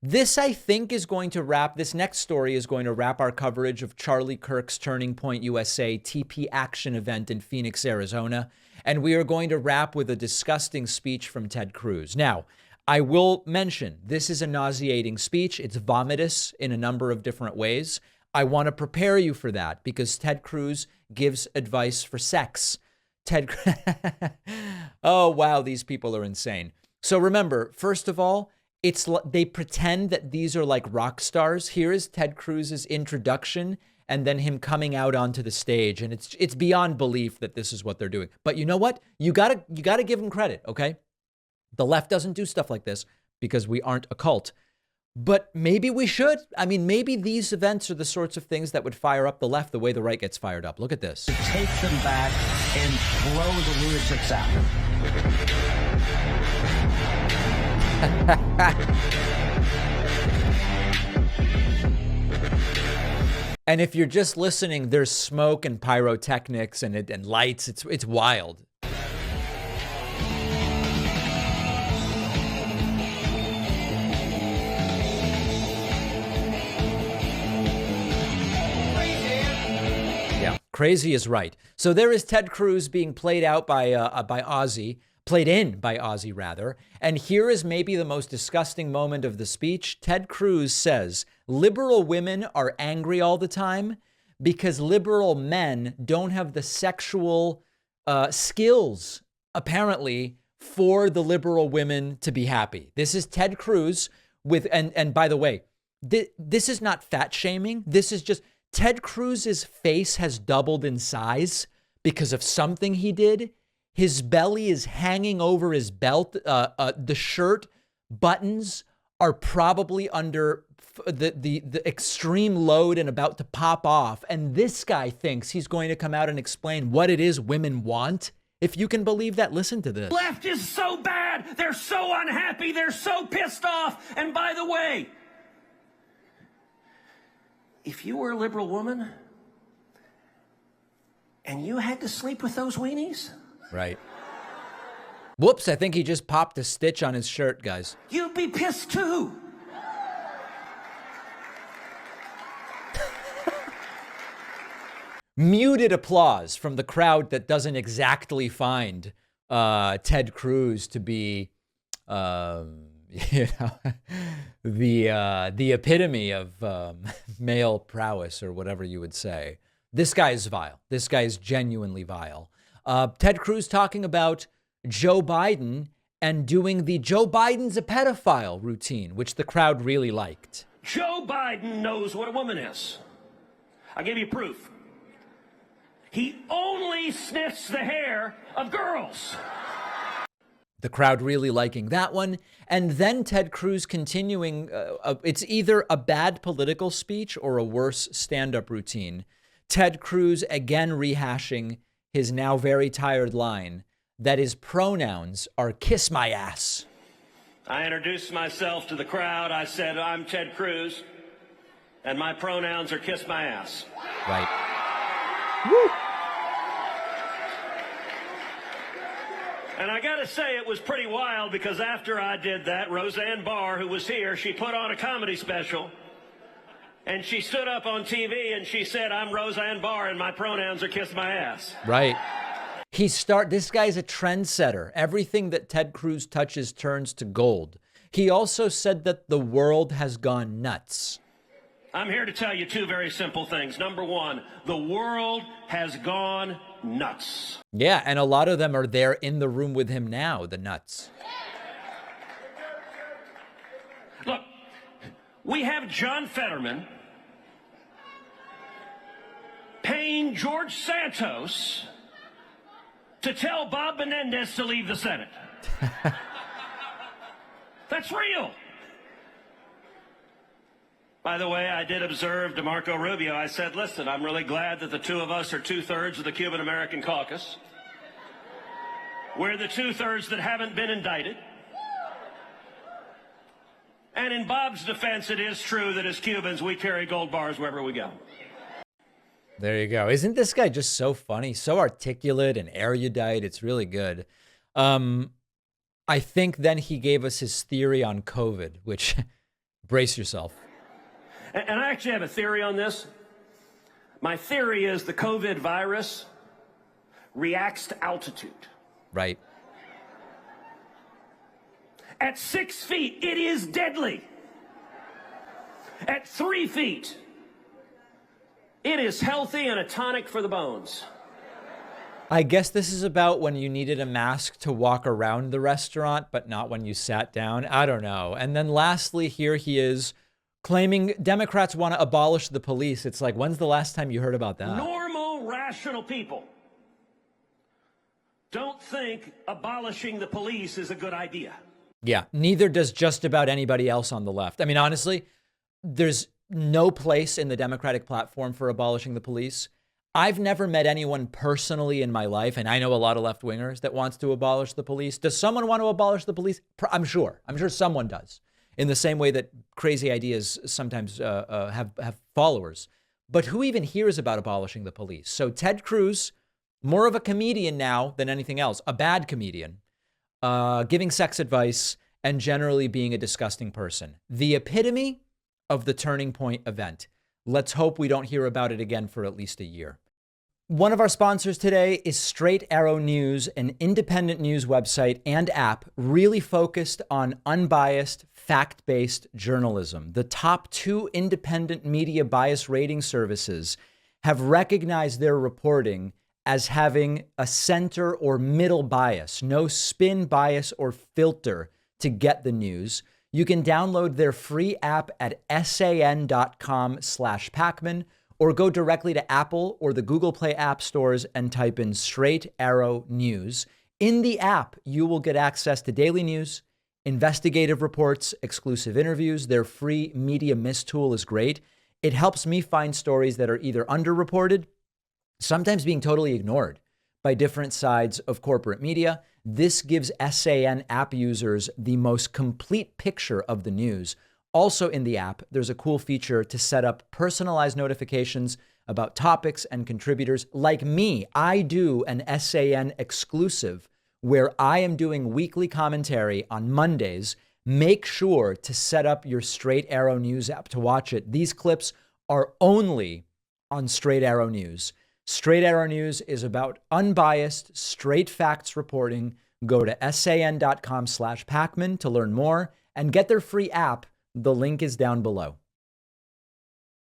This, I think, is going to wrap, this next story is going to wrap our coverage of Charlie Kirk's Turning Point USA TP Action event in Phoenix, Arizona. And we are going to wrap with a disgusting speech from Ted Cruz. Now, I will mention this is a nauseating speech. It's vomitous in a number of different ways. I want to prepare you for that because Ted Cruz gives advice for sex. Oh, wow, these people are insane. So remember, first of all, they pretend that these are like rock stars. Here is Ted Cruz's introduction and then him coming out onto the stage. And it's beyond belief that this is what they're doing. But you know what? You gotta give him credit, okay? The left doesn't do stuff like this because we aren't a cult. But maybe we should. I mean, maybe these events are the sorts of things that would fire up the left the way the right gets fired up. Look at this. Take them back and throw the lunatics out. And if you're just listening, there's smoke and pyrotechnics and lights. It's wild. Yeah, crazy is right. So there is Ted Cruz being played out by Ozzy. Played in by Ozzy, rather. And here is maybe the most disgusting moment of the speech. Ted Cruz says, liberal women are angry all the time because liberal men don't have the sexual skills, apparently, for the liberal women to be happy. This is Ted Cruz with, and by the way, this is not fat shaming. This is just Ted Cruz's face has doubled in size because of something he did. His belly is hanging over his belt. The shirt buttons are probably under the extreme load and about to pop off. And this guy thinks he's going to come out and explain what it is women want. If you can believe that, listen to this. Left is so bad. They're so unhappy. They're so pissed off. And by the way, if you were a liberal woman and you had to sleep with those weenies... Right. Whoops, I think he just popped a stitch on his shirt, guys. You'd be pissed too. Muted applause from the crowd that doesn't exactly find Ted Cruz to be, the epitome of male prowess or whatever you would say. This guy's vile. This guy's genuinely vile. Ted Cruz talking about Joe Biden and doing the Joe Biden's a pedophile routine, which the crowd really liked. Joe Biden knows what a woman is. I'll give you proof. He only sniffs the hair of girls. The crowd really liking that one. And then Ted Cruz continuing, it's either a bad political speech or a worse stand-up routine. Ted Cruz again rehashing his now very tired line that his pronouns are kiss my ass. I introduced myself to the crowd. I said, I'm Ted Cruz, and my pronouns are kiss my ass. Right. Woo! And I got to say, it was pretty wild because after I did that, Roseanne Barr, who was here, she put on a comedy special. And she stood up on TV and she said, I'm Roseanne Barr and my pronouns are kiss my ass. Right. This guy's a trendsetter. Everything that Ted Cruz touches turns to gold. He also said that the world has gone nuts. I'm here to tell you two very simple things. Number one, the world has gone nuts. Yeah, and a lot of them are there in the room with him now, the nuts. Look, we have John Fetterman paying George Santos to tell Bob Menendez to leave the Senate. That's real. By the way, I did observe DeMarco Rubio. I said, listen, I'm really glad that the two of us are 2/3 of the Cuban-American caucus. We're the 2/3 that haven't been indicted. And in Bob's defense, it is true that as Cubans, we carry gold bars wherever we go. There you go. Isn't this guy just so funny, so articulate and erudite? It's really good. I think then he gave us his theory on COVID, which Brace yourself. And I actually have a theory on this. My theory is the COVID virus reacts to altitude. Right. At 6 feet, it is deadly. At 3 feet, it is healthy and a tonic for the bones. I guess this is about when you needed a mask to walk around the restaurant, but not when you sat down. I don't know. And then lastly, here he is claiming Democrats want to abolish the police. It's like, when's the last time you heard about that? Normal, rational people don't think abolishing the police is a good idea. Yeah, neither does just about anybody else on the left. I mean, honestly, there's no place in the Democratic platform for abolishing the police. I've never met anyone personally in my life, and I know a lot of left-wingers, that wants to abolish the police. Does someone want to abolish the police? I'm sure someone does, in the same way that crazy ideas sometimes have followers. But who even hears about abolishing the police? So Ted Cruz, more of a comedian now than anything else, a bad comedian, giving sex advice and generally being a disgusting person. The epitome of the Turning Point event. Let's hope we don't hear about it again for at least a year. One of our sponsors today is Straight Arrow News, an independent news website and app really focused on unbiased, fact-based journalism. The top 2 independent media bias rating services have recognized their reporting as having a center or middle bias, no spin, bias, or filter to get the news. You can download their free app at san.com/Pacman or go directly to Apple or the Google Play app stores and type in Straight Arrow News. In the app, you will get access to daily news, investigative reports, exclusive interviews. Their free media mist tool is great. It helps me find stories that are either underreported, sometimes being totally ignored by different sides of corporate media. This gives SAN app users the most complete picture of the news. Also in the app, there's a cool feature to set up personalized notifications about topics and contributors. Like me, I do an SAN exclusive where I am doing weekly commentary on Mondays. Make sure to set up your Straight Arrow News app to watch it. These clips are only on Straight Arrow News. Straight Arrow News is about unbiased, straight facts reporting. Go to san.com/Pacman to learn more and get their free app. The link is down below.